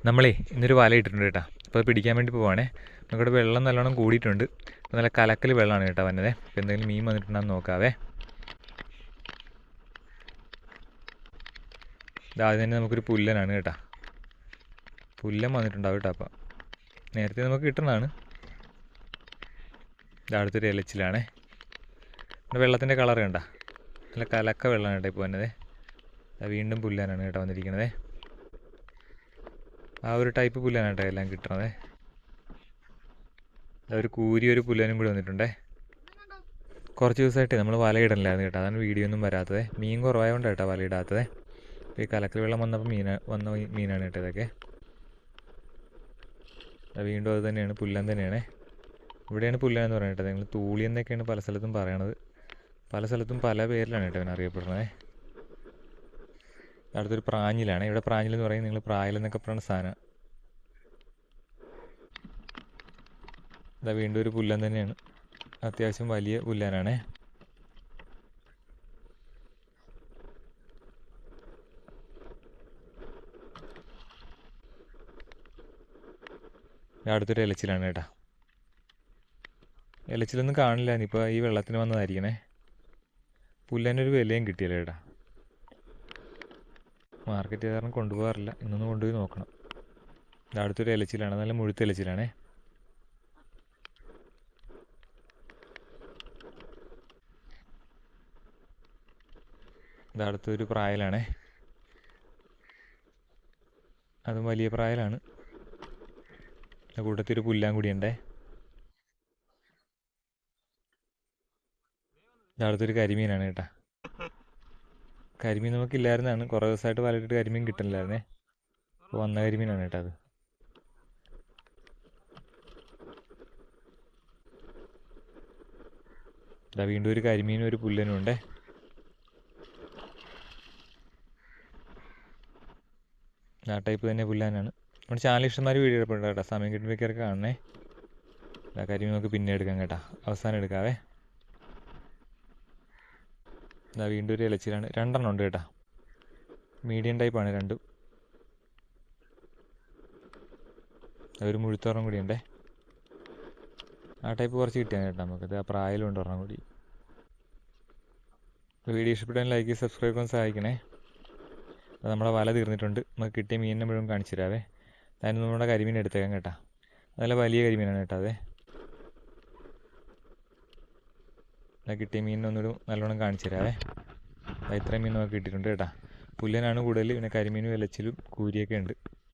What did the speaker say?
നമ്മളേ ഇന്നൊരു വല ഇട്ടിട്ടുണ്ട് കേട്ടോ. അപ്പോൾ അത് പിടിക്കാൻ വേണ്ടി പോവാണേ. നമുക്കിവിടെ വെള്ളം നല്ലോണം കൂടിയിട്ടുണ്ട്. അപ്പോൾ നല്ല കലക്കൽ വെള്ളമാണ് കേട്ടോ വന്നത്. അപ്പോൾ എന്തെങ്കിലും മീൻ വന്നിട്ടുണ്ടെന്ന് നോക്കാവേ. ആദ്യം തന്നെ നമുക്കൊരു പുല്ലനാണ് കേട്ടോ. പുല്ലൻ വന്നിട്ടുണ്ടാവും കേട്ടോ. അപ്പോൾ നേരത്തെ നമുക്ക് കിട്ടുന്നതാണ്. അടുത്തൊരു ഇലച്ചിലാണേ. വെള്ളത്തിൻ്റെ കളർ കണ്ട നല്ല കലക്ക വെള്ളമാണ് കേട്ടോ ഇപ്പോൾ വന്നത്. വീണ്ടും പുല്ലാനാണ് കേട്ടോ വന്നിരിക്കുന്നത്. ആ ഒരു ടൈപ്പ് പുല്ലാണ് കേട്ടോ എല്ലാം കിട്ടണത്. ഒരു കൂരിയൊരു പുല്ലാനും കൂടി വന്നിട്ടുണ്ടേ. കുറച്ച് ദിവസമായിട്ട് നമ്മൾ വലയിടലായിരുന്നു കേട്ടോ. അതാണ് വീഡിയോ ഒന്നും വരാത്തത്. മീൻ കുറവായതുകൊണ്ട് കേട്ടോ വലയിടാത്തത്. ഇപ്പോൾ ഈ കലക്കൽ വെള്ളം വന്നപ്പോൾ വന്ന മീനാണ് കേട്ടോ ഇതൊക്കെ. വീണ്ടും അത് തന്നെയാണ്, പുല്ലൻ തന്നെയാണ്. ഇവിടെയാണ് പുല്ലൻ എന്ന് പറയുന്നത് കേട്ടോ. നിങ്ങൾ തൂളി എന്നൊക്കെയാണ് പല സ്ഥലത്തും പറയണത്. പല സ്ഥലത്തും പല പേരിലാണ് കേട്ടോ ഇവൻ അറിയപ്പെടുന്നത്. അടുത്തൊരു പ്രാഞ്ഞിലാണ്. ഇവിടെ പ്രാഞ്ഞിലെന്ന് പറയുന്നത് നിങ്ങൾ പ്രായലെന്നൊക്കെ പറയുന്ന സാധനം. ഇതാ വീണ്ടും ഒരു പുല്ലൻ തന്നെയാണ്. അത്യാവശ്യം വലിയ പുല്ലാനാണേ. അടുത്തൊരു ഇലച്ചിലാണ് കേട്ടോ. ഇലച്ചിലൊന്നും കാണില്ല. ഇനിയിപ്പോൾ ഈ വെള്ളത്തിന് വന്നതായിരിക്കണേ. പുല്ലനൊരു വിലയും കിട്ടിയല്ലോ കേട്ടോ. മാർക്കറ്റ് കാരണം കൊണ്ടുപോകാറില്ല. ഇന്നൊന്ന് കൊണ്ടുപോയി നോക്കണം. അടുത്തൊരു ഇലച്ചിലാണ്. നല്ല മുഴുത്ത ഇലച്ചിലാണേ. അടുത്തൊരു പ്രായലാണേ. അതും വലിയ പ്രായലാണ്. കൂട്ടത്തിൽ ഒരു പുല്ലാൻ കൂടിയുണ്ടേ. അടുത്തൊരു കരിമീനാണ് കേട്ടോ. കരിമീൻ നമുക്കില്ലായിരുന്നതാണ്. കുറേ ദിവസമായിട്ട് വലയിട്ടിട്ട് കരിമീൻ കിട്ടുന്നില്ലായിരുന്നേ. അപ്പോൾ വന്ന കരിമീനാണ് കേട്ടോ അത്. വീണ്ടും ഒരു കരിമീനും ഒരു പുല്ലനും ഉണ്ടേ. ആ ടൈപ്പ് തന്നെ പുല്ലാനാണ്. നമ്മുടെ ചാനൽ ഇഷ്ടംമാതിരി വീഡിയോ എടുപ്പുണ്ട് കേട്ടോ. സമയം കിട്ടുമ്പോഴേക്കൊക്കെ കാണണേ. കരിമീൻ നമുക്ക് പിന്നെ എടുക്കാം കേട്ടോ. അവസാനം എടുക്കാവേ. വീണ്ടും ഒരു ഇലച്ചിലാണ്. 2 എണ്ണം ഉണ്ട് കേട്ടോ. മീഡിയം ടൈപ്പാണ് രണ്ടും. ഒരു മുഴുത്തോറം കൂടി ഉണ്ടേ. ആ ടൈപ്പ് കുറച്ച് കിട്ടിയാണ് കേട്ടോ നമുക്കത്. ആ പ്രായലുണ്ട് ഒരെണ്ണം കൂടി. വീഡിയോ ഇഷ്ടപ്പെട്ടാൽ ലൈക്ക് ചെയ്ത് സബ്സ്ക്രൈബ് ചെയ്യാൻ സഹായിക്കണേ. അത് നമ്മുടെ വല തീർന്നിട്ടുണ്ട്. നമുക്ക് കിട്ടിയ മീനിനെ മുഴുവൻ കാണിച്ചു തരാവേ. അതിന് നമ്മുടെ കരിമീൻ എടുത്തേക്കാം കേട്ടോ. നല്ല വലിയ കരിമീനാണ് കേട്ടോ. അതെ, കിട്ടിയ മീനിനൊന്നൊരു നല്ലോണം കാണിച്ചു തരാവേ. ഇത്രയും മീൻ നമുക്ക് കിട്ടിയിട്ടുണ്ട് കേട്ടോ. പുല്ലനാണ് കൂടുതൽ. പിന്നെ കരിമീനും ഇലച്ചിലും കൂരിയൊക്കെ ഉണ്ട്.